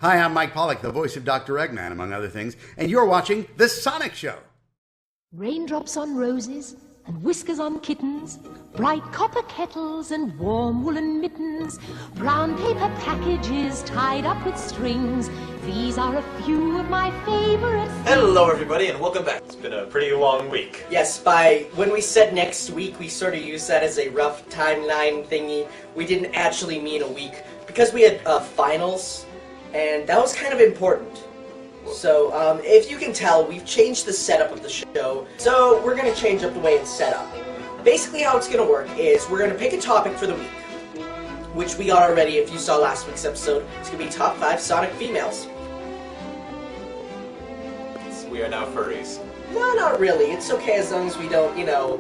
Hi, I'm Mike Pollock, the voice of Dr. Eggman, among other things, and you're watching The Sonic Show. Raindrops on roses and whiskers on kittens, bright copper kettles and warm woolen mittens, brown paper packages tied up with strings. These are a few of my favorite things. Hello everybody and welcome back. It's been a pretty long week. Yes, when we said next week, we sort of used that as a rough timeline thingy. We didn't actually mean a week because we had finals, and that was kind of important. So, if you can tell, we've changed the setup of the show, so we're going to change up the way it's set up. Basically how it's going to work is we're going to pick a topic for the week, which we got already if you saw last week's episode. It's going to be top 5 Sonic females. So we are now furries. No, not really. It's okay as long as we don't, you know...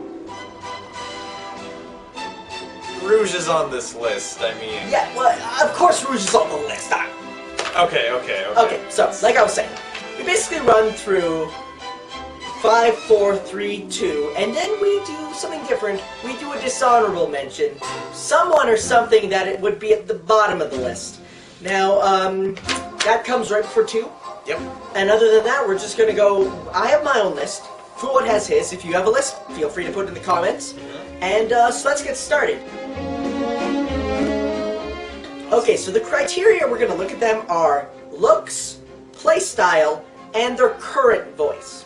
Rouge is on this list, I mean... Yeah, well, of course Rouge is on the list. Okay. Okay, so, like I was saying, we basically run through 5, 4, 3, 2, and then we do something different. We do a dishonorable mention. Someone or something that it would be at the bottom of the list. Now, that comes right before 2. Yep. And other than that, we're just gonna go... I have my own list. Fuad has his. If you have a list, feel free to put it in the comments. And, so let's get started. Okay, so the criteria we're going to look at them are looks, playstyle, and their current voice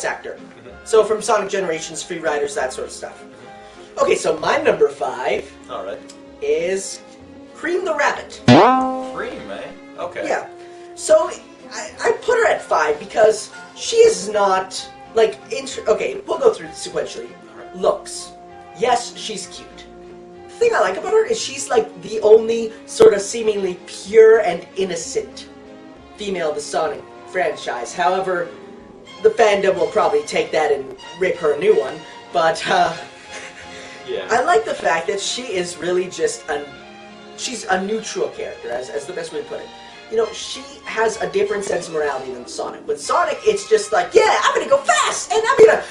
actor. So from Sonic Generations, Free Riders, that sort of stuff. Okay, so my number 5 is Cream the Rabbit. Cream, eh? Okay. Yeah. So I put her at 5 because she is not, like, okay, we'll go through this sequentially. Looks. Yes, she's cute. The thing I like about her is she's like the only sort of seemingly pure and innocent female of the Sonic franchise. However, the fandom will probably take that and rip her a new one. But yeah. I like the fact that she is really just she's a neutral character, as the best way to put it. You know, she has a different sense of morality than Sonic. With Sonic, it's just like, yeah, I'm gonna go fast, and I'm gonna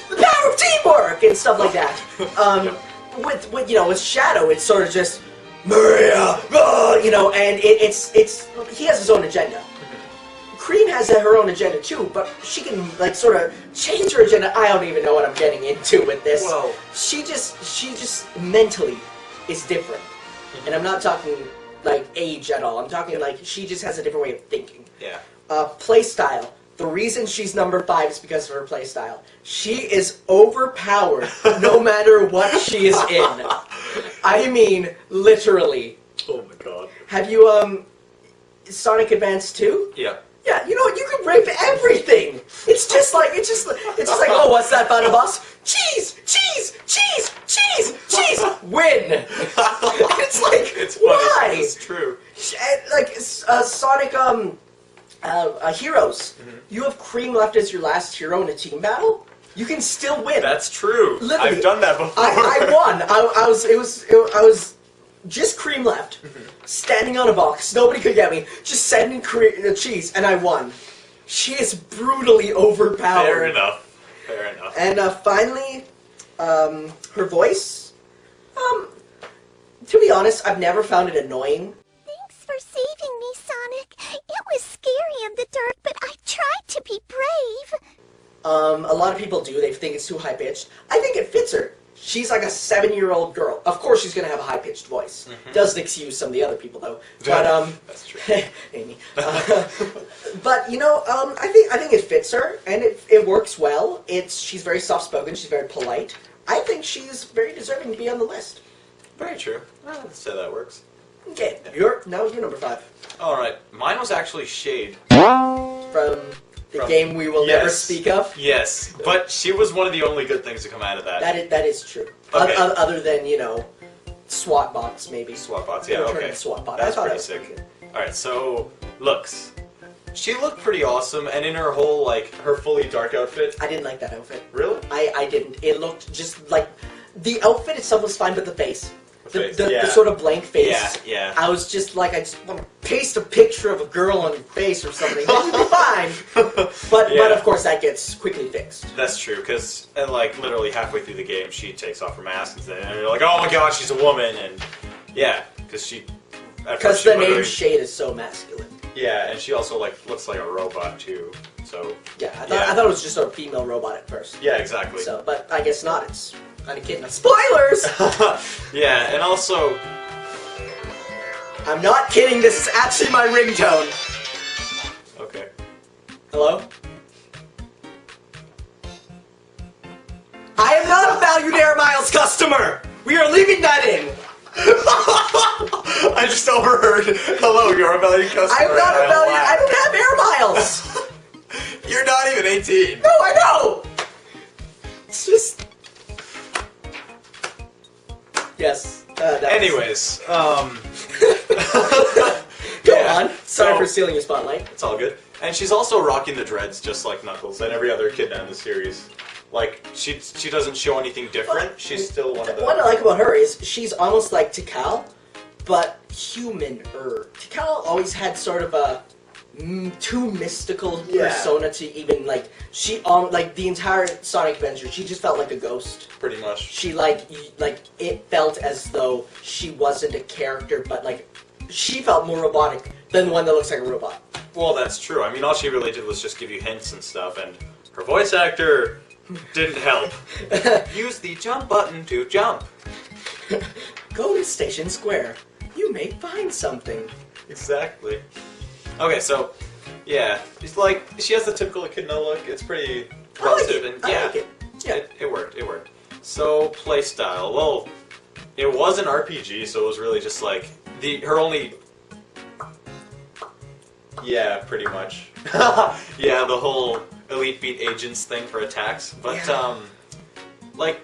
the power of teamwork and stuff like that. Yep. With you know, with Shadow, it's sort of just Maria, you know, and it's he has his own agenda. Cream has her own agenda too, but she can like sort of change her agenda. I don't even know what I'm getting into with this. Whoa. She just mentally is different, and I'm not talking like age at all. I'm talking like she just has a different way of thinking. Yeah. Playstyle. The reason she's number 5 is because of her playstyle. She is overpowered no matter what she is in. I mean, literally. Oh my god. Have you, Sonic Advance 2? Yeah. Yeah, you know what? You can rape everything. It's just like, oh, what's that, Butter Boss? Cheese! Cheese! Cheese! Cheese! Cheese! Win! It's like, It's funny. why? It's true. Like, Sonic, Heroes. You have Cream left as your last hero in a team battle. You can still win. That's true. Literally, I've done that before. I won. I was just Cream left, standing on a box. Nobody could get me. Just sending cheese, and I won. She is brutally overpowered. Fair enough. Fair enough. And finally, her voice. To be honest, I've never found it annoying. Thanks for saving me, Sonic. It was scary in the dark, but I tried to be brave. A lot of people do. They think it's too high-pitched. I think it fits her. She's like a 7-year-old girl. Of course she's going to have a high-pitched voice. Doesn't excuse some of the other people, though. But, That's true. Amy. But, you know, I think it fits her, and it works well. She's very soft-spoken. She's very polite. I think she's very deserving to be on the list. Very true. Let's say that works. Okay, you're number 5. Alright, mine was actually Shade. From the game we will never speak of? Yes, but she was one of the only good things to come out of that. That is true. Okay. Other than, you know, SWAT bots, maybe. SWAT bots, yeah, Return okay. to SWAT bot. That's I thought pretty that was sick. pretty good. Alright, so, looks. She looked pretty awesome, and in her whole, like, her fully dark outfit. I didn't like that outfit. Really? I didn't. It looked just like... The outfit itself was fine, but the face. The sort of blank face. Yeah. I was just like, I just want to paste a picture of a girl on her face or something. It would be fine. But of course that gets quickly fixed. That's true, because like literally halfway through the game, she takes off her mask and you're like, oh my god, she's a woman, and yeah, because the name Shade is so masculine. Yeah, and she also like looks like a robot too. So Yeah, I thought it was just a female robot at first. yeah, exactly. So, but I guess not. It's not a kid. Spoilers! Yeah, and also I'm not kidding. This is actually my ringtone. okay. Hello? I am not a valued Air Miles customer! We are leaving that in! I just overheard. Hello, you're a valued customer. I'm not a and valued. I laughed. don't have Air Miles! You're not even 18. No, I know! It's just. Yes. That was- Anyways, Go yeah, on. Sorry so- for stealing your spotlight. it's all good. And she's also rocking the dreads just like Knuckles and every other kid in the series. Like, she doesn't show anything different. She's still one of the... What I like about her is she's almost like Tikal, but human-er. Tikal always had sort of a too mystical Yeah. persona to even like like the entire Sonic Adventure. She just felt like a ghost. Pretty much. She like it felt as though she wasn't a character, but like she felt more robotic than the one that looks like a robot. Well, that's true. I mean, all she really did was just give you hints and stuff, and her voice actor didn't help. Use the jump button to jump. Go to Station Square. You may find something. Exactly. Okay, so, yeah, it's like, she has the typical Echidna look. It's pretty I like relative, it. and I yeah, like it. Yeah. it worked. It worked. So, playstyle. Well, it was an RPG, so it was really just like her only. Yeah, pretty much. Yeah, the whole Elite Beat Agents thing for attacks, but Yeah. like.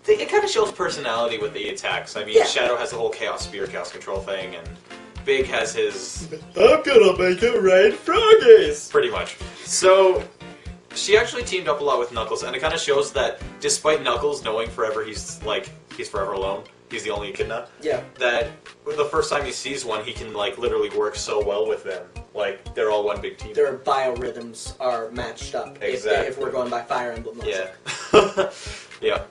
It kind of shows personality with the attacks. I mean, Yeah. Shadow has the whole Chaos Spear, Chaos Control thing, and Big has his I'm gonna make it rain froggies! Pretty much. So, she actually teamed up a lot with Knuckles, and it kind of shows that despite Knuckles knowing forever he's forever alone, he's the only Echidna, Yeah. that the first time he sees one, he can like literally work so well with them. Like, they're all one big team. Their biorhythms are matched up. Exactly. If we're going by Fire Emblem. Yeah. Yeah.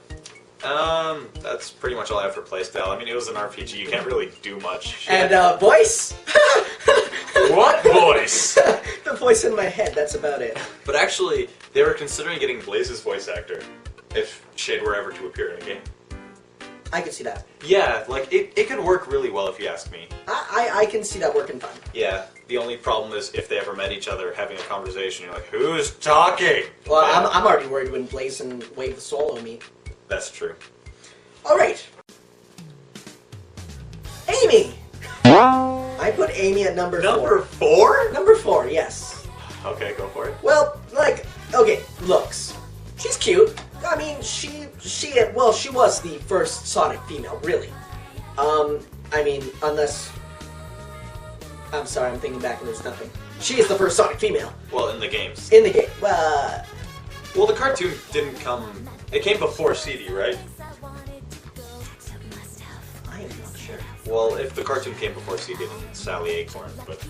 That's pretty much all I have for playstyle. I mean, it was an RPG. You can't really do much. And voice. What voice? The voice in my head. That's about it. But actually, they were considering getting Blaze's voice actor if Shade were ever to appear in a game. I can see that. Yeah, like it could work really well if you ask me. I can see that working fine. Yeah. The only problem is if they ever met each other having a conversation, you're like, who's talking? Well, Yeah, I'm already worried when Blaze and Wave solo me. that's true. All right. Amy. I put Amy at number 4. 4? Number 4. Yes. Okay, go for it. Well, like, okay, looks. She's cute. I mean, she was the first Sonic female, really. I mean, unless... I'm sorry, I'm thinking back and there's nothing. She is the first Sonic female Well, in the games. in the game. Well, the cartoon didn't come... It came before CD, right? I am not sure. Well, if the cartoon came before CD, then Sally Acorn, but...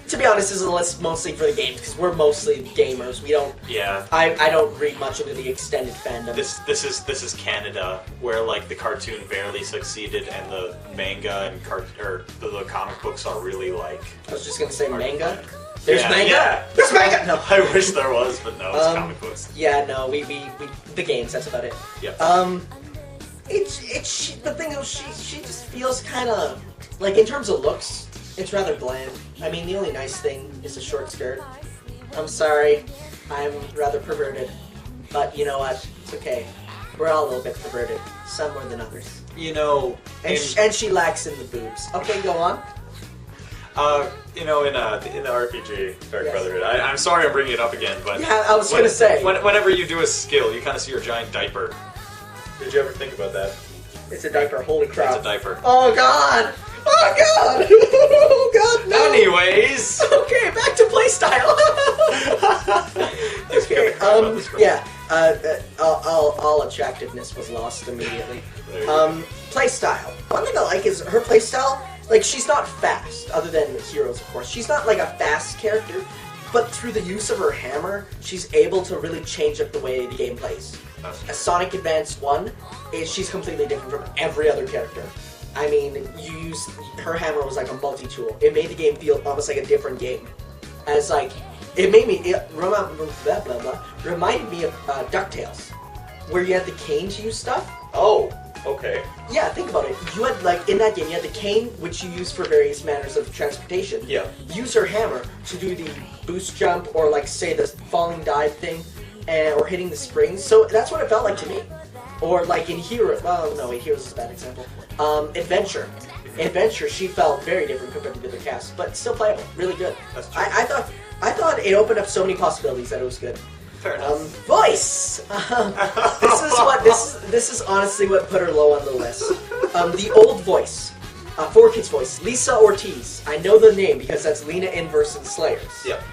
To be honest, this is a list mostly for the games, because we're mostly gamers. We don't... Yeah. I don't read much into the extended fandom. This is Canada, where like the cartoon barely succeeded, and the manga and the comic books are really like. I was just gonna say hard to manga. find. There's Yeah, manga. yeah. There's manga. No. I wish there was, but no, it's comic books. Yeah, no, we the games. That's about it. Yep. The thing is, she just feels kind of like in terms of looks, it's rather bland. I mean, the only nice thing is a short skirt. I'm sorry, I'm rather perverted, but you know what? It's okay. We're all a little bit perverted, some more than others. You know, And she lacks in the boobs. Okay, go on. you know, in the RPG Dark Yes. Brotherhood, I'm sorry I'm bringing it up again, but Yeah, I was gonna say. whenever you do a skill, you kind of see your giant diaper. Did you ever think about that? It's a diaper. Holy crap! It's a diaper. Oh god! Oh god! Oh god! No. Anyways. Okay, back to playstyle. Okay. Yeah. All attractiveness was lost immediately. There you go. Playstyle. One thing I like is her playstyle. Like, she's not fast, other than Heroes, of course. She's not like a fast character, but through the use of her hammer, she's able to really change up the way the game plays. That's A Sonic Advance 1, she's completely different from every other character. I mean, her hammer was like a multi-tool. It made the game feel almost like a different game. As like, it reminded me of DuckTales, where you had the cane to use stuff. Oh, okay. Yeah, think about it. You had, like, in that game, you had the cane, which you use for various manners of transportation. Yeah. Use her hammer to do the boost jump, or, like, say, the falling dive thing, or hitting the springs. So that's what it felt like to me. Or, like, in Hero... Well, no, wait, Heroes is a bad example. Adventure. Adventure, she felt very different compared to the other cast, but still playable. Really good. That's true. I thought it opened up so many possibilities that it was good. Fair enough. Voice. This is honestly what put her low on the list. The old voice, 4Kids voice, Lisa Ortiz. I know the name because that's Lena Inverse in Slayers. Yep.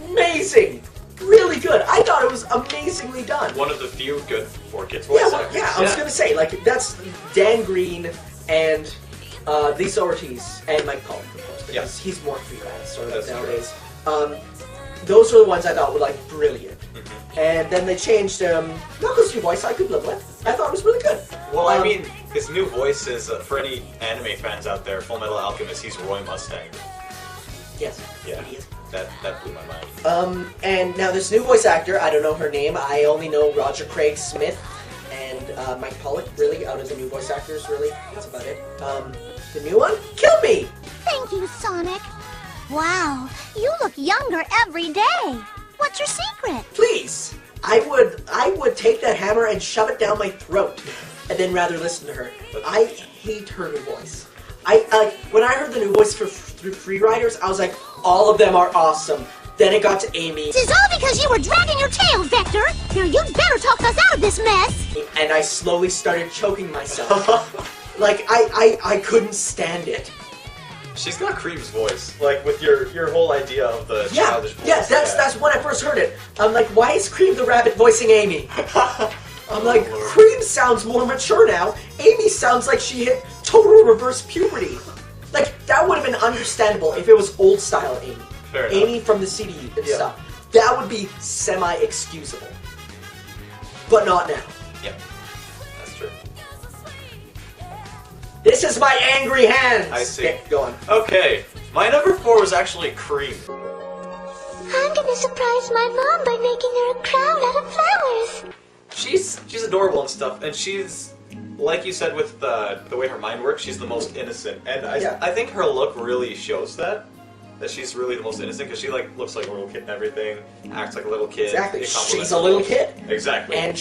Amazing, really good. I thought it was amazingly done. One of the few good 4Kids voice actors. Yeah. I was gonna say, like, that's Dan Green and Lisa Ortiz and Mike Pollock, of course, because he's more freelance sort of nowadays. Those were the ones I thought were, like, brilliant. And then they changed Knuckles' new voice I could live with. I thought it was really good. Well, I mean, his new voice is, for any anime fans out there, Full Metal Alchemist, he's Roy Mustang. Yes. Yeah. He is. That blew my mind. And now this new voice actor, I don't know her name. I only know Roger Craig Smith and Mike Pollock, really, out of the new voice actors, really. That's about it. The new one? Kill Me! Thank you, Sonic. Wow, you look younger every day. What's your secret? Please! I would take that hammer and shove it down my throat, and then rather listen to her. I hate her new voice. When I heard the new voice through Free Riders, I was like, all of them are awesome. Then it got to Amy. This is all because you were dragging your tail, Vector. Now you'd better talk us out of this mess. And I slowly started choking myself. Like, I couldn't stand it. She's got Cream's voice, like with your whole idea of the childish voice. Yeah, that's when I first heard it. I'm like, why is Cream the rabbit voicing Amy? I'm like, Cream sounds more mature now. Amy sounds like she hit total reverse puberty. Like, that would have been understandable if it was old style Amy. Fair enough. Amy from the CD and stuff. That would be semi-excusable. But not now. Yeah, that's true. This is my angry hands! I see. Okay, go on. Okay, my number 4 was actually Cream. I'm gonna surprise my mom by making her a crown out of flowers. She's adorable and stuff, and she's, like you said, with the way her mind works, she's the most innocent. And I think her look really shows that she's really the most innocent, because she looks like a little kid and everything, acts like a little kid. Exactly, she's a little kid. Exactly. And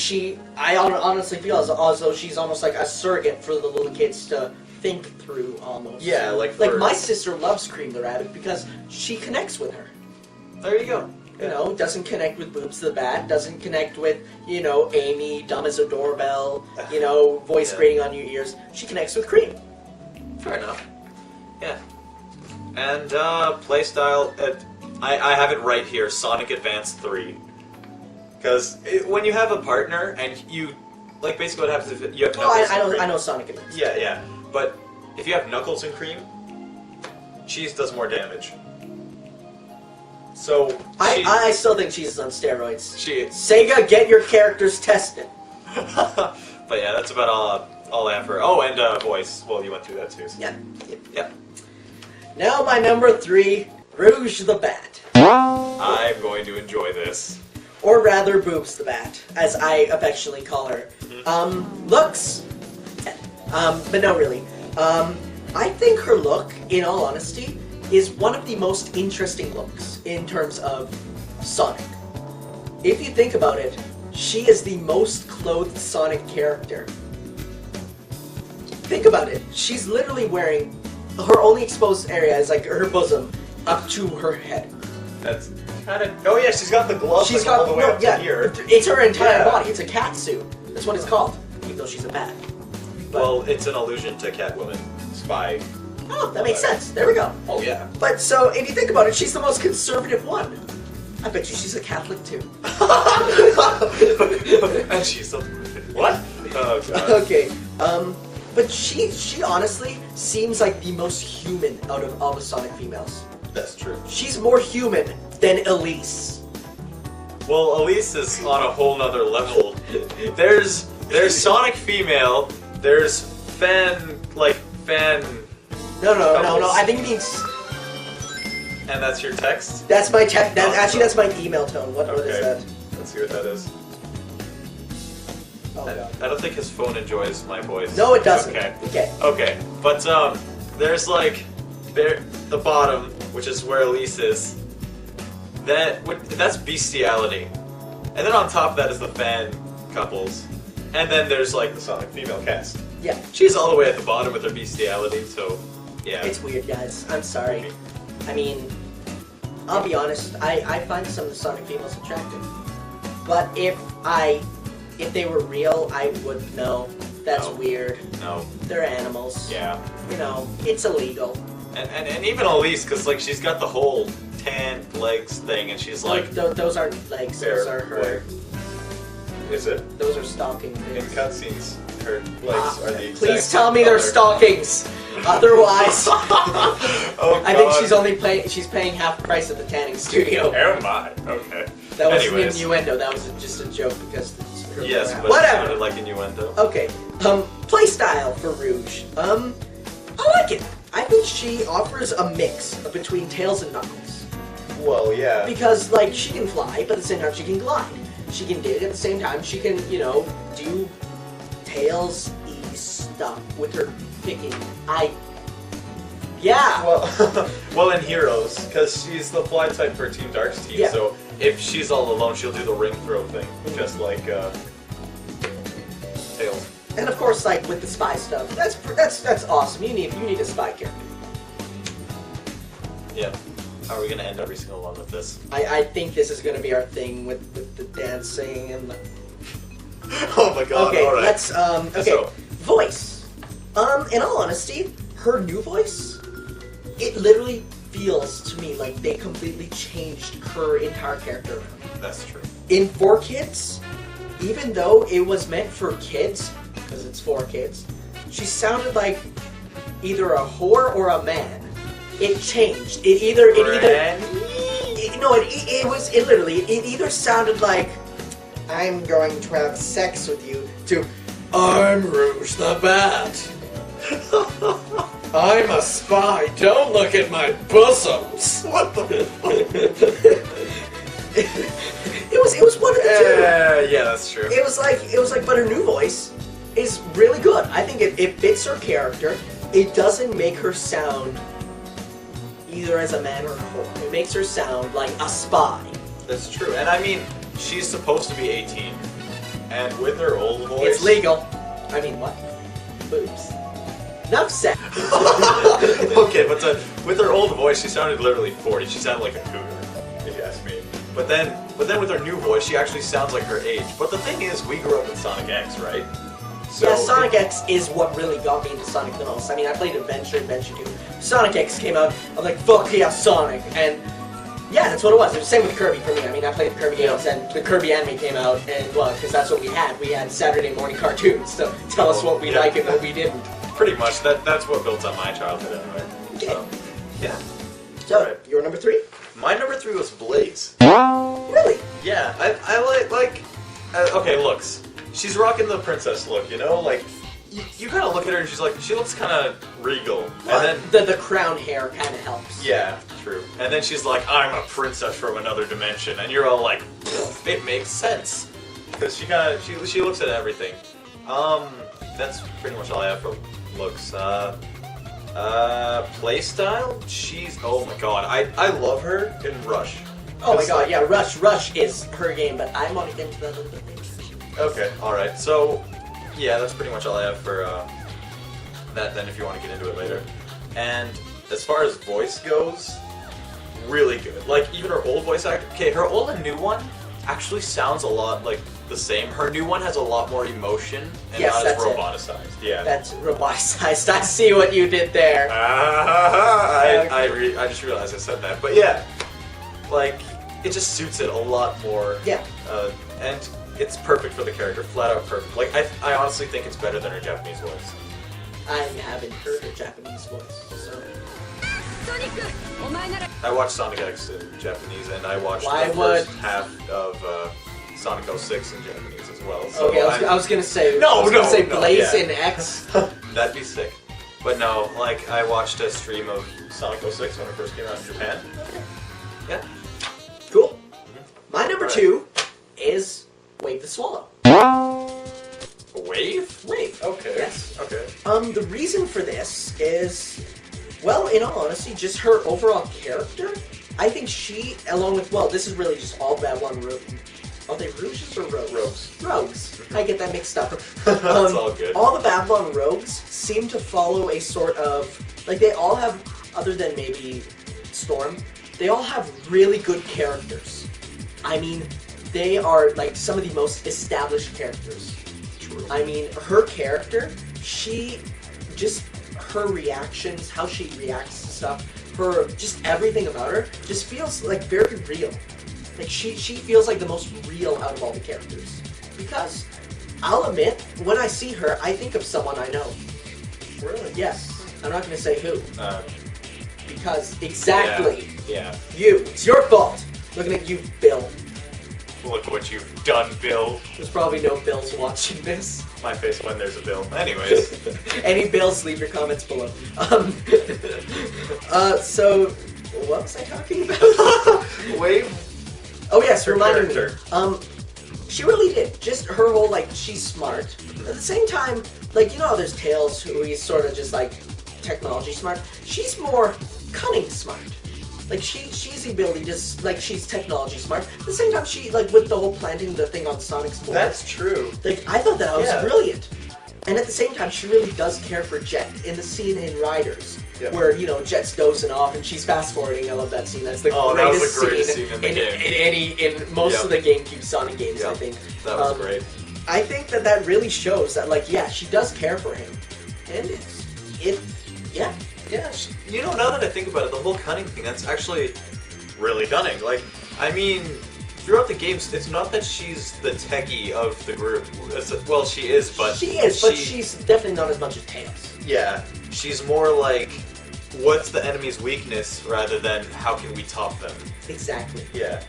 I honestly feel as though she's almost like a surrogate for the little kids to think through, almost. Yeah, like my sister loves Cream the Rabbit because she connects with her. There you go. You know, doesn't connect with Boobs the Bat, doesn't connect with, you know, Amy, dumb as a doorbell, you know, voice grating on your ears. She connects with Cream. Fair enough. Yeah. And, playstyle, I have it right here, Sonic Advance 3. Because when you have a partner, and you, like, basically what happens if you have Knuckles and Cream. I know Sonic Advance. Yeah. But if you have Knuckles and Cream, Cheese does more damage. So, I still think Cheese is on steroids. Sega, get your characters tested. But yeah, that's about all I have for... Oh, and voice. Well, you went through that too. So. Yeah. Now my number 3, Rouge the Bat. I'm going to enjoy this. Or rather, Boobs the Bat, as I affectionately call her. Looks... but no, really. I think her look, in all honesty, is one of the most interesting looks in terms of Sonic. If you think about it, she is the most clothed Sonic character. Think about it. She's literally wearing... Her only exposed area is like her bosom up to her head. That's kind of... Oh yeah, she's got the gloves all the way up to here. It's her entire body. It's a cat suit. That's what it's called, even though she's a bat. But, well, it's an allusion to Catwoman. Spy. Oh, that makes sense. There we go. Oh yeah. But so, if you think about it, she's the most conservative one. I bet you she's a Catholic too. And she's a... What? Oh god. Okay. But she honestly seems like the most human out of all the Sonic females. That's true. She's more human than Elise. Well, Elise is on a whole nother level. There's Sonic female, there's fan, like, fan. No. I think it means. And that's your text? That's my text. That's my email tone. What is that? Let's see what that is. Oh, God. I don't think his phone enjoys my voice. No, it doesn't. Okay. But there's like the bottom, which is where Elise is. That's bestiality, and then on top of that is the fan couples, and then there's like the Sonic female cast. Yeah. She's all the way at the bottom with her bestiality, so yeah. It's weird, guys. I'm sorry. I mean, I'll be honest. I find some of the Sonic females attractive, but if they were real, I would know. That's weird. No. They're animals. Yeah. You know, it's illegal. And even Elise, because like she's got the whole tan legs thing, and she's like. Those aren't legs. Those are her. Is it? Those are stalking In things. cutscenes, her legs are the exact Please tell me they're stockings. Otherwise, oh, I think she's paying half the price at the tanning studio. Oh my. Okay. That wasn't Anyways. innuendo. That was just a joke because. Yes, but whatever. it sounded like innuendo. Okay. Playstyle for Rouge. I like it. I think she offers a mix between Tails and Knuckles. Well, yeah. Because, like, she can fly, but at the same time she can glide. She can dig at the same time. She can, do Tails-y stuff with her picking. Yeah. Well, in Heroes, because she's the fly type for Team Dark's team, Yeah. so if she's all alone, she'll do the ring throw thing, just like Tails. And of course, like with the spy stuff, that's awesome. You need a spy character. Yeah. Are we gonna end every single one with this? I think this is gonna be our thing with the dancing and the... Oh my god! Okay, all right. let's okay. So- Voice. In all honesty, her new voice, it literally feels to me like they completely changed her entire character. That's true. In 4Kids, even though it was meant for kids, because it's for kids, she sounded like either a whore or a man. It changed. It either sounded like I'm going to have sex with you to I'm Rouge the Bat. I'm a spy. Don't look at my bosoms. What the? It was one of the two. Yeah, that's true. It was like, but her new voice is really good. I think it fits her character. It doesn't make her sound either as a man or a whore. It makes her sound like a spy. That's true. And I mean, she's supposed to be 18. And with her old voice... It's legal. I mean, what? Boobs. Enough said. Okay, but with her old voice, she sounded literally 40. She sounded like a cougar, if you ask me. But then with her new voice, she actually sounds like her age. But the thing is, we grew up with Sonic X, right? So yeah, Sonic X is what really got me into Sonic the most. I mean, I played Adventure 2. Sonic X came out, I was like, fuck yeah, Sonic. And yeah, that's what it was. It was the same with Kirby for me. I mean, I played the Kirby games, and the Kirby anime came out, and well, because that's what we had. We had Saturday morning cartoons to tell us what we like and what we didn't. Pretty much. That's what built on my childhood anyway. Okay. So, yeah. So, Right. your number 3? My number 3 was Blaze. Really? Yeah, I like okay, looks. She's rocking the princess look, you know? Like, you kind of look at her and she looks kind of regal. And then... The crown hair kind of helps. Yeah, true. And then she's like, I'm a princess from another dimension. And you're all like, it makes sense. Because she looks at everything. That's pretty much all I have for looks. Playstyle? Oh my god, I love her in Rush. Oh my god, yeah, Rush is her game, but I want to get into that a little bit later. Okay, alright, so, yeah, that's pretty much all I have for, that then if you want to get into it later. And as far as voice goes, really good. Like, even her old voice actor, okay, her old and new one actually sounds a lot like the same. Her new one has a lot more emotion and Yes, not as that's it. roboticized. Yeah. That's roboticized. I see what you did there. I just realized I said that. But yeah, like, it just suits it a lot more. Yeah. And it's perfect for the character, flat out perfect. Like, I honestly think it's better than her Japanese voice. I haven't heard her Japanese voice, so... I watched Sonic X in Japanese, and I watched Why the first half of Sonic 06 in Japanese as well. So okay, I was gonna say... No, I was gonna say no, Blaze yeah. in X. That'd be sick. But no, like, I watched a stream of Sonic 06 when it first came out in Japan. Yeah. Cool. My number 2 is Wave the Swallow. Wave? Wave. Okay. Yes. Okay. The reason for this is, well, in all honesty, just her overall character. I think she, along with, well, this is really just all Babylon Rogue. Are they Rouges or Rogues? Rogues. Rogues. I get that mixed up. That's all good. All the Babylon Rogues seem to follow a sort of, like, they all have, other than maybe Storm, they all have really good characters. I mean, they are, like, some of the most established characters. True. I mean, her character, she, just her reactions, how she reacts to stuff, her, just everything about her, just feels, like, very real. Like, she feels like the most real out of all the characters. Because, I'll admit, when I see her, I think of someone I know. Really? Yes. I'm not going to say who. Uh, Because, exactly. Yeah. You. It's your fault. Looking at you, Bill. Look what you've done, Bill. There's probably no Bills watching this. My face when there's a bill. Anyways. Any Bills, leave your comments below. So, what was I talking about? Wave? Oh yes, Her reminding character. me. She really did. Just her whole, like, she's smart. At the same time, like, you know how there's Tails who he's sort of just, like, technology smart? She's more cunning smart. Like, she's the ability to, like, she's technology smart. At the same time, she, like, with the whole planting the thing on Sonic's board. That's true. Like, I thought that was Yeah. brilliant. And at the same time, she really does care for Jet in the scene in Riders. Yeah. Where, you know, Jet's dozing off and she's fast forwarding. I love that scene. That's the Oh, that was greatest, the greatest scene in the game. In most Yep. of the GameCube Sonic games, I Yep. think. That was great. I think that really shows that, like, yeah, she does care for him. And yeah. Yeah, you know, now that I think about it, the whole cunning thing, that's actually really cunning. Like, I mean, throughout the games, it's not that she's the techie of the group. Well, she is, but... She is, but she's definitely not as much as Tails. Yeah, she's more like, what's the enemy's weakness, rather than how can we top them. Exactly. Yeah.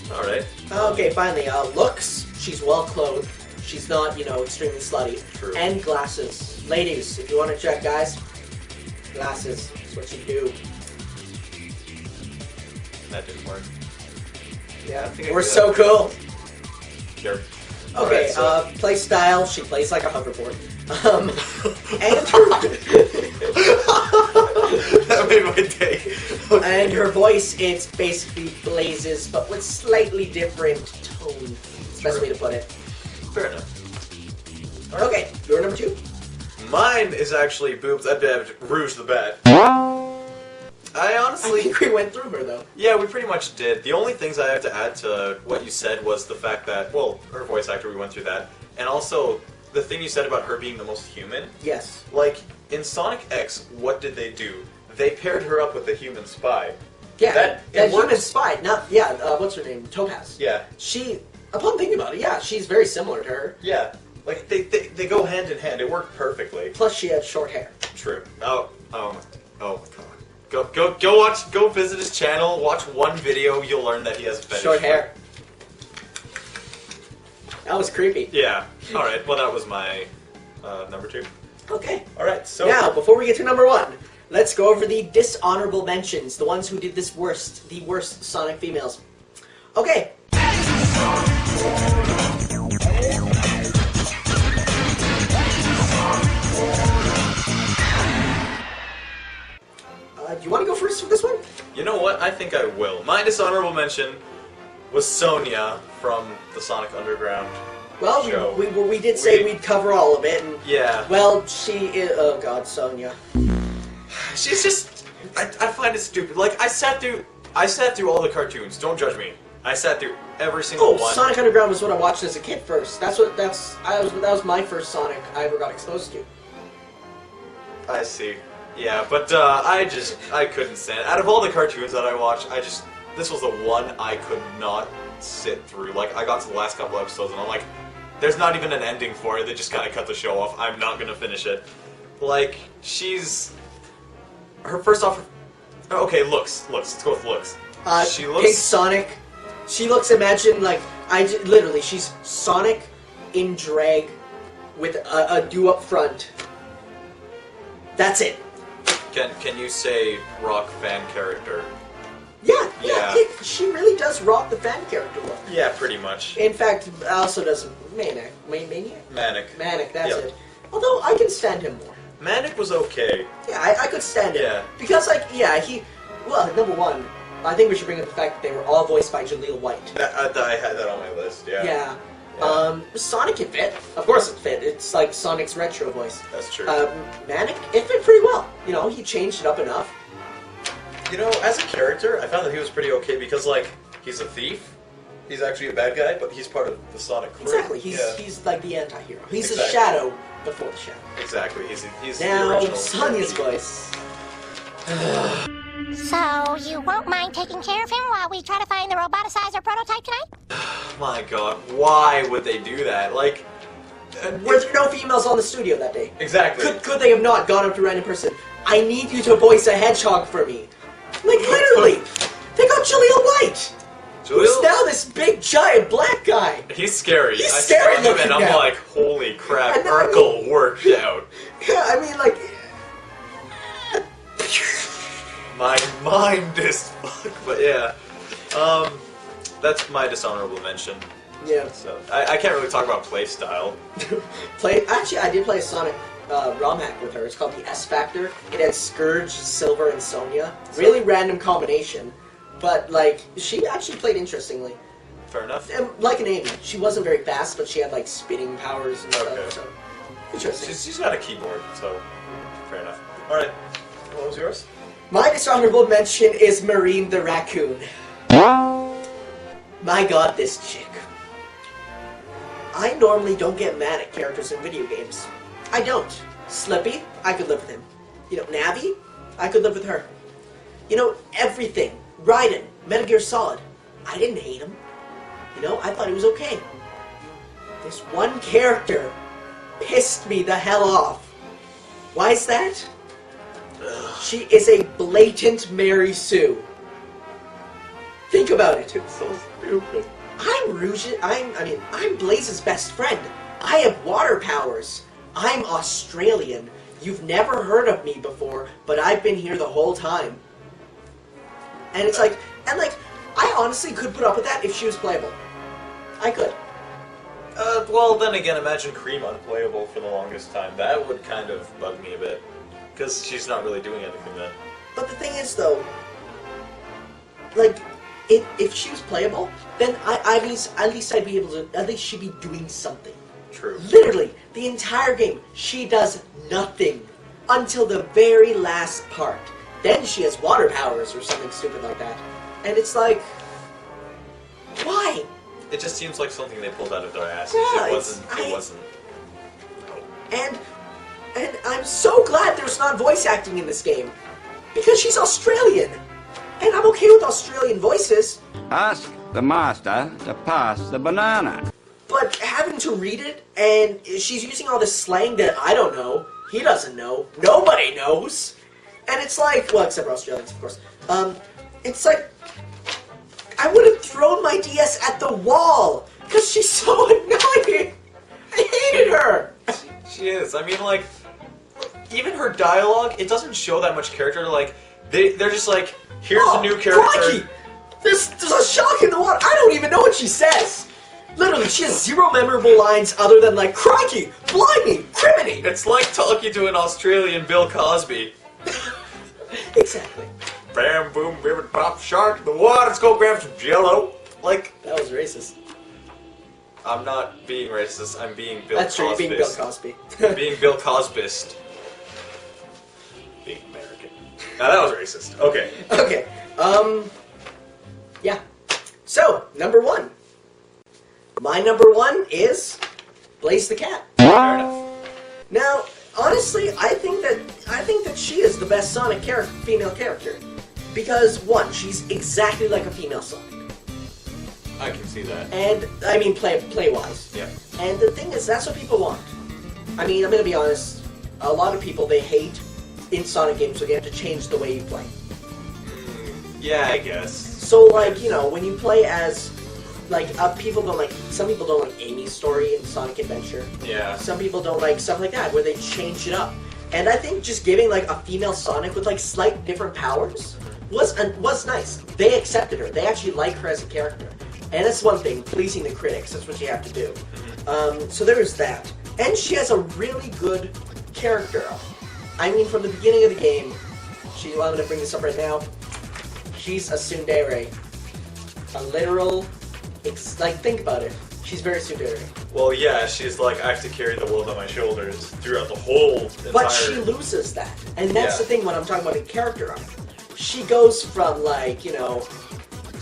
Alright. Okay, finally, looks. She's well clothed. She's not, you know, extremely slutty. True. And glasses. Ladies, if you want to check, guys, glasses. That's what you do. That didn't work. Yeah, I think I we're did so that. cool. Sure. Okay, Alright, so- play style. She plays like a hoverboard. And That made my day. and her voice, it's basically Blaze's, but with slightly different tone. It's the best way to put it. Fair enough. Okay, your number 2. Mine is actually Boobs Adept Rouge the Bat. I I honestly... think we went through her though. Yeah, we pretty much did. The only things I have to add to what you said was the fact that, well, her voice actor, we went through that. And also, the thing you said about her being the most human. Yes. Like, in Sonic X, what did they do? They paired her up with a human spy. Yeah, That- that it human works. spy. What's her name? Topaz. Yeah. She, upon thinking about it, yeah, she's very similar to her. Yeah. Like, they go hand in hand. It worked perfectly. Plus, she had short hair. True. Oh my god. Go visit his channel, watch one video, you'll learn that he has a fetish. Short hair. That was creepy. Yeah. Alright, well that was my number 2. Okay. Alright, so... Now, before we get to number 1, let's go over the dishonorable mentions, the ones who did the worst Sonic females. Okay. Do you want to go first for this one? You know what? I think I will. My dishonorable mention was Sonia from the Sonic Underground Well, show. we did say We- we'd cover all of it, and Yeah. well, she is. Oh God, Sonia. She's just... I find it stupid. Like, I sat through all the cartoons. Don't judge me. I sat through every single Oh, one. Sonic Underground was what I watched as a kid first. That was my first Sonic I ever got exposed to. I see. Yeah, but I couldn't stand it. Out of all the cartoons that I watched, this was the one I could not sit through. Like, I got to the last couple episodes and I'm like, there's not even an ending for it. They just kind of cut the show off. I'm not gonna finish it. Like, her first off, okay, looks. Let's go with looks. She looks... Pink Sonic. She looks. Imagine like literally, she's Sonic in drag with a do up front. That's it. Can you say rock fan character? Yeah. She really does rock the fan character look. Yeah, pretty much. In fact, also does Manic. Manic, that's Yep. it. Although, I can stand him more. Manic was okay. Yeah, I could stand him. Yeah. Because, well, number one, I think we should bring up the fact that they were all voiced by Jaleel White. I had that on my list, yeah. Yeah. Sonic can fit. Of course it fit. It's like Sonic's retro voice. That's true. Manic, it fit pretty well. You know, he changed it up enough. You know, as a character, I found that he was pretty okay because, like, he's a thief. He's actually a bad guy, but he's part of the Sonic crew. Exactly. He's like the anti-hero. He's Exactly. a shadow before the shadow. Exactly. He's the Now, original. Sonya's Sonic. voice. So, you won't mind taking care of him while we try to find the roboticizer prototype tonight? My God, why would they do that? Like, Were there no females on the studio that day? exactly. Could they have not gone up to a random person? I need you to voice a hedgehog for me. Like, literally. They got Jaleel White. Who's now this big, giant black guy. He's scary. He's I scary saw him looking and I'm now. like, holy crap, And I mean- Urkel worked out. Yeah, I mean, like... My mind is fucked, but yeah. That's my dishonorable mention. Yeah. So I can't really talk about play style. Actually, I did play a Sonic ROM hack with her. It's called the S Factor. It had Scourge, Silver, and Sonya. Really random combination. But, like, she actually played interestingly. Fair enough. And like an Amy. She wasn't very fast, but she had, like, spinning powers and Okay. stuff. So, interesting. She's got a keyboard, so fair enough. Alright, what was yours? My dishonorable mention is Marine the Raccoon. My god, this chick. I normally don't get mad at characters in video games. I don't. Slippy, I could live with him. You know, Navi, I could live with her. You know, everything. Raiden, Metal Gear Solid, I didn't hate him. You know, I thought he was okay. This one character pissed me the hell off. Why is that? She is a blatant Mary Sue. Think about it. It's so stupid. I'm Blaze's best friend. I have water powers. I'm Australian. You've never heard of me before, but I've been here the whole time. And it's like, I honestly could put up with that if she was playable. I could. Well, then again, imagine Cream unplayable for the longest time. That would kind of bug me a bit. Because she's not really doing anything then. But the thing is, though, like, if she was playable, then at least I'd be able to, at least she'd be doing something. True. Literally, the entire game, she does nothing until the very last part. Then she has water powers or something stupid like that. And it's like, why? It just seems like something they pulled out of their asses. Yeah, It wasn't. And I'm so glad there's not voice acting in this game. Because she's Australian. And I'm okay with Australian voices. Ask the master to pass the banana. But having to read it, and she's using all this slang that I don't know, he doesn't know, nobody knows. And it's like, well, except for Australians, of course. It's like, I would have thrown my DS at the wall, because she's so annoying. I hated her. She is. I mean, like, even her dialogue, it doesn't show that much character. Like, they're just like, here's a new character. Crikey! There's a shark in the water. I don't even know what she says. Literally, she has zero memorable lines other than like, crikey, blimey, criminy. It's like talking to an Australian Bill Cosby. Exactly. Bam, boom, river, pop, shark, the water, let's go grab some jello. Like, That was racist. I'm not being racist, I'm being Bill That's true, you're being Bill Cosbyist. Cosby. Being Bill Cosbyist. Being American. Now that was racist. Okay. Okay, yeah. So, number one. My number one is Blaze the Cat. Fair enough. Now, honestly, I think that she is the best Sonic female character. Because, one, she's exactly like a female Sonic. I can see that. And, I mean, play-wise. Yeah. And the thing is, that's what people want. I mean, I'm gonna be honest, a lot of people, they hate in Sonic games when you have to change the way you play. Yeah, I guess. So, like, you know, when you play as, like, some people don't like Amy's story in Sonic Adventure. Yeah. Some people don't like stuff like that, where they change it up. And I think just giving like a female Sonic with like slight different powers was nice. They accepted her. They actually like her as a character. And that's one thing, pleasing the critics. That's what you have to do. So there is that. And she has a really good character. I mean, from the beginning of the game, I'm going to bring this up right now. She's a tsundere. A literal, like, think about it. She's very tsundere. Well, yeah, she's like, I have to carry the world on my shoulders throughout the whole entire... But she loses that. And that's the thing when I'm talking about a character arc. She goes from, like, you know,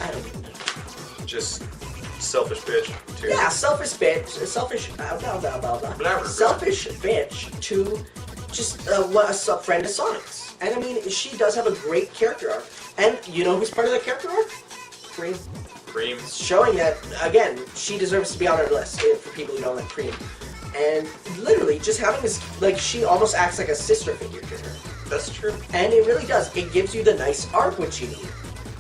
I don't even know. Just selfish bitch to... Yeah, selfish bitch. Selfish bitch to just a friend of Sonic's. And I mean, she does have a great character arc. And you know who's part of that character arc? Cream. Cream. Showing that, again, she deserves to be on our list for people who don't like Cream. And literally, just having this, like, she almost acts like a sister figure to her. That's true. And it really does. It gives you the nice arc which you need.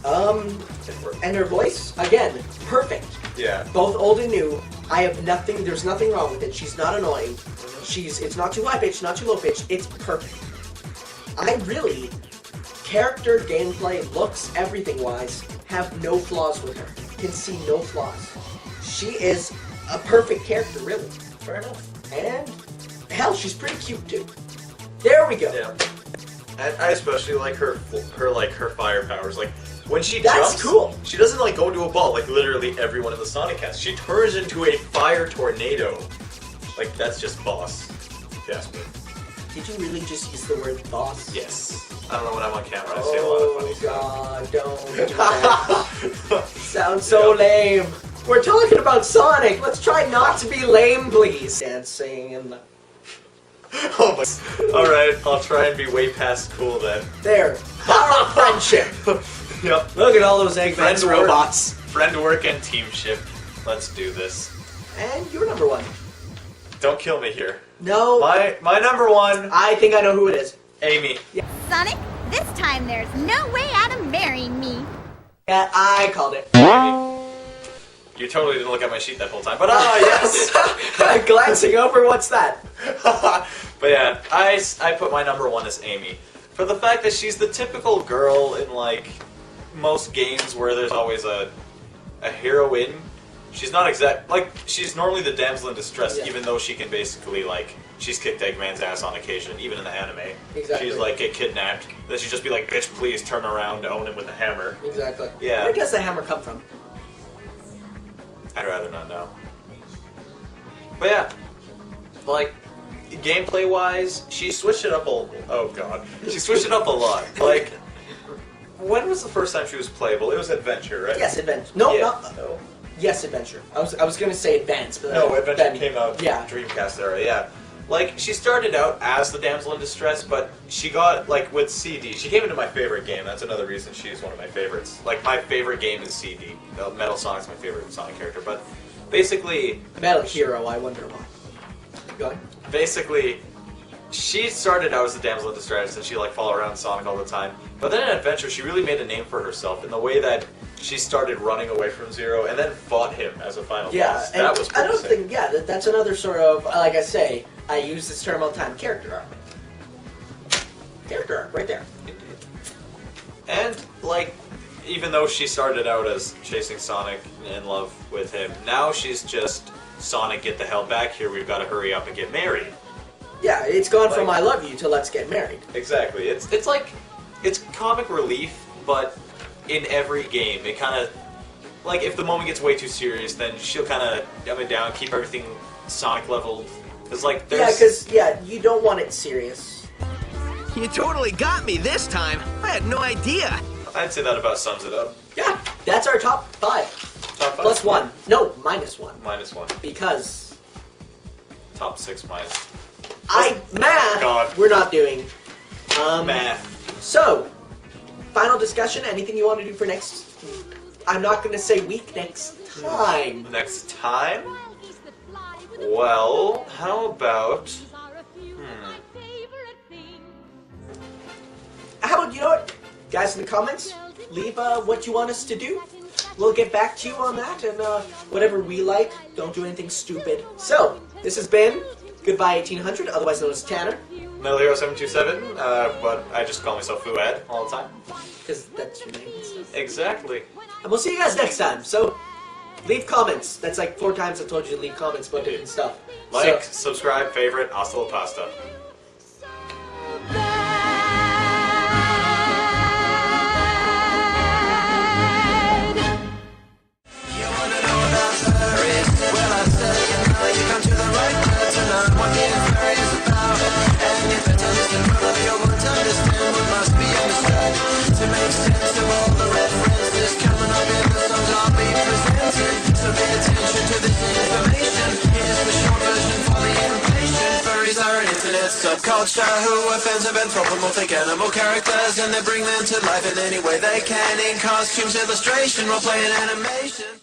And her voice, again, perfect. Yeah. Both old and new. There's nothing wrong with it. She's not annoying. It's not too high pitched, not too low pitched. It's perfect. Character, gameplay, looks, everything wise, have no flaws with her. Can see no flaws. She is a perfect character, really. Fair enough. And, hell, she's pretty cute too. There we go. Yeah. And I especially like her fire powers. Like, when she That's jumps, cool. She doesn't like go into a ball like literally everyone in the Sonic has. She turns into a fire tornado. Like, that's just boss. If you ask me. Did you really just use the word boss? Yes. I don't know when I'm on camera. I say a lot of funny stuff. God, don't do that. Sounds so lame. We're talking about Sonic. Let's try not to be lame, please. Dancing and the... Oh my. Alright, I'll try and be way past cool then. There. Power of friendship. Yep. Look at all those Eggman's Friend work. robots. Friend work and teamship. Let's do this. And you're number one. Don't kill me here. No. My number one. I think I know who it is. Amy. Yeah, Sonic, this time there's no way out of marrying me. yeah, I called it. Amy. You totally didn't look at my sheet that whole time, but yes. Glancing over, what's that? But yeah, I put my number one as Amy. For the fact that she's the typical girl in, like, most games where there's always a heroine. She's not she's normally the damsel in distress, even though she can basically, like, she's kicked Eggman's ass on occasion, even in the anime. Exactly. She's, like, get kidnapped. Then she'd just be like, bitch, please turn around to own him with a hammer. Exactly. Yeah. Where does the hammer come from? I'd rather not know. But yeah, like, gameplay-wise, she switched it up she switched it up a lot. Like, when was the first time she was playable? It was Adventure, right? Yes, Adventure. No, Yeah. no. Yes, Adventure. I was going to say Advance, but No, Adventure came out yeah. Dreamcast era, yeah. Like, she started out as the damsel in distress, but she got, like, with CD, she came into my favorite game. That's another reason she's one of my favorites. Like, my favorite game is CD. Metal Sonic's my favorite Sonic character, but basically... Metal Hero, I wonder why. Keep going. Basically, she started out as the damsel in distress, and she, like, followed around Sonic all the time. But then in Adventure, she really made a name for herself in the way that she started running away from Zero and then fought him as a final boss. And That was I don't sick. think, that's another sort of, like I say, I use this term all the time, character arc. Character arc, right there. And, like, even though she started out as chasing Sonic in love with him, now she's just, Sonic, get the hell back here, we've got to hurry up and get married. Yeah, it's gone from Like- I love you to let's get married. Exactly. It's like, it's comic relief, but in every game, it kind of, like, if the moment gets way too serious, then she'll kind of dumb it down, keep everything Sonic leveled. Because, like, there's... you don't want it serious. You totally got me this time. I had no idea. I'd say that about sums it up. Yeah, that's our top 5. Top 5? Plus 1. No, minus 1. Minus 1. Because Top 6 minus. math. God. We're not doing. Math. So, final discussion. Anything you want to do for next? I'm not going to say week. Next time. Next time? Well, how about... How about, you know what? Guys in the comments, leave what you want us to do. We'll get back to you on that, and whatever we like, don't do anything stupid. So, this has been Goodbye 1800, otherwise known as Tanner. NeilHero727, but I just call myself Fuad all the time. Because that's your name and stuff. Exactly. And we'll see you guys next time. So, leave comments. That's like 4 times I've told you to leave comments about different stuff. Like, So, subscribe, favorite, hasta la pasta. Subculture who are fans of anthropomorphic animal characters, and they bring them to life in any way they can, in costumes, illustration, role-play and animation.